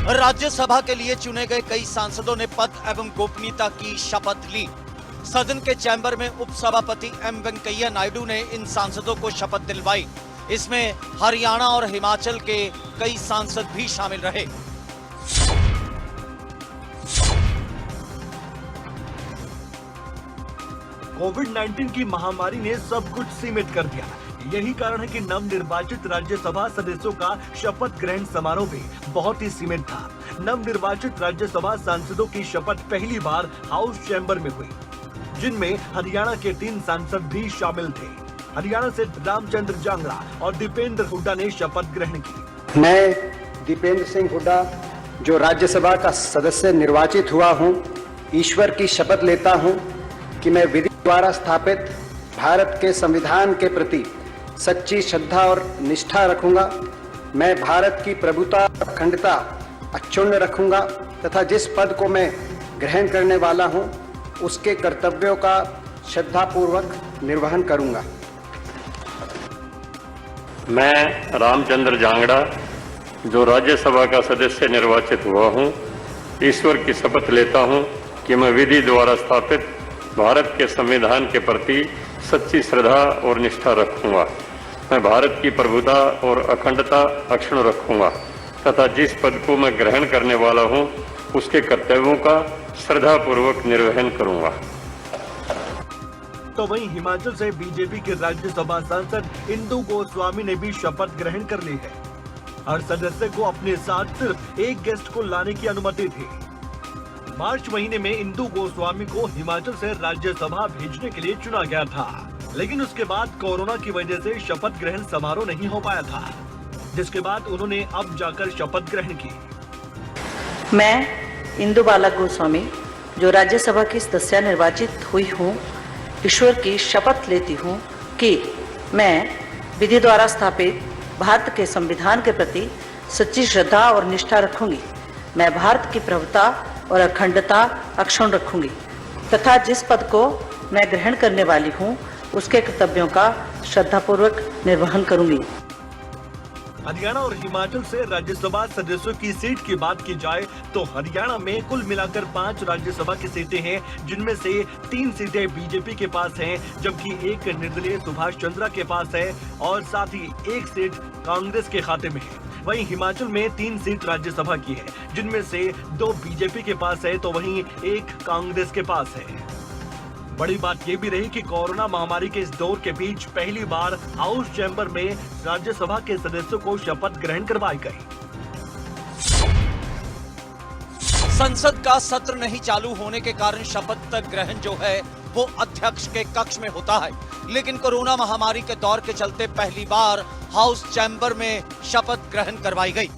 राज्यसभा के लिए चुने गए कई सांसदों ने पद एवं गोपनीयता की शपथ ली। सदन के चैम्बर में उपसभापति एम वेंकैया नायडू ने इन सांसदों को शपथ दिलवाई। इसमें हरियाणा और हिमाचल के कई सांसद भी शामिल रहे। कोविड-19 की महामारी ने सब कुछ सीमित कर दिया। यही कारण है कि नवनिर्वाचित राज्यसभा सदस्यों का शपथ ग्रहण समारोह भी बहुत ही सीमित था। नवनिर्वाचित राज्यसभा सांसदों की शपथ पहली बार हाउस चैम्बर में हुई, जिनमें हरियाणा के 3 सांसद भी शामिल थे। हरियाणा से रामचंद्र जांगड़ा और दीपेंद्र हुड्डा ने शपथ ग्रहण की। मैं दीपेंद्र सिंह हुड्डा, जो राज्यसभा का सदस्य निर्वाचित हुआ हूं, ईश्वर की शपथ लेता हूं कि मैं विधि द्वारा स्थापित भारत के संविधान के प्रति सच्ची श्रद्धा और निष्ठा रखूंगा। मैं भारत की प्रभुता और अखंडता अक्षुण्ण रखूंगा तथा जिस पद को मैं ग्रहण करने वाला हूं, उसके कर्तव्यों का श्रद्धापूर्वक निर्वहन करूंगा। मैं रामचंद्र जांगड़ा, जो राज्यसभा का सदस्य निर्वाचित हुआ हूं, ईश्वर की शपथ लेता हूं कि मैं विधि द्वारा स्थापित भारत के संविधान के प्रति सच्ची श्रद्धा और निष्ठा रखूंगा। मैं भारत की प्रभुता और अखंडता अक्षुण्ण रखूंगा तथा जिस पद को मैं ग्रहण करने वाला हूं, उसके कर्तव्यों का श्रद्धापूर्वक निर्वहन करूंगा। तो वहीं हिमाचल से बीजेपी के राज्यसभा सांसद इंदु गोस्वामी ने भी शपथ ग्रहण कर ली है। हर सदस्य को अपने साथ सिर्फ एक गेस्ट को लाने की अनुमति थी। मार्च महीने में इंदु गोस्वामी को हिमाचल से राज्यसभा भेजने के लिए चुना गया था, लेकिन उसके बाद कोरोना की वजह से शपथ ग्रहण समारोह नहीं हो पाया था, जिसके बाद उन्होंने अब जाकर शपथ ग्रहण की। मैं इंदु बाला गोस्वामी, जो राज्यसभा की सदस्य निर्वाचित हुई हूँ, ईश्वर की शपथ लेती हूँ कि मैं विधि द्वारा स्थापित भारत के संविधान के प्रति सच्ची श्रद्धा और निष्ठा रखूंगी। मैं भारत की प्रभुता और अखंडता अक्षुण्ण रखूंगी तथा जिस पद को मैं ग्रहण करने वाली हूँ, उसके कर्तव्यों का श्रद्धापूर्वक निर्वहन करूंगी। हरियाणा और हिमाचल से राज्यसभा सदस्यों की सीट की बात की जाए तो हरियाणा में कुल मिलाकर 5 राज्यसभा की सीटें हैं, जिनमें से 3 सीटें बीजेपी के पास हैं, जबकि एक निर्दलीय सुभाष चंद्रा के पास है और साथ ही एक सीट कांग्रेस के खाते में है। वहीं हिमाचल में 3 सीट राज्यसभा की है, जिनमें से 2 बीजेपी के पास है तो वहीं एक कांग्रेस के पास है। बड़ी बात यह भी रही कि कोरोना महामारी के इस दौर के बीच पहली बार हाउस चैम्बर में राज्यसभा के सदस्यों को शपथ ग्रहण करवाई गई। संसद का सत्र नहीं चालू होने के कारण शपथ ग्रहण जो है वो अध्यक्ष के कक्ष में होता है, लेकिन कोरोना महामारी के दौर के चलते पहली बार हाउस चैम्बर में शपथ ग्रहण करवाई गई।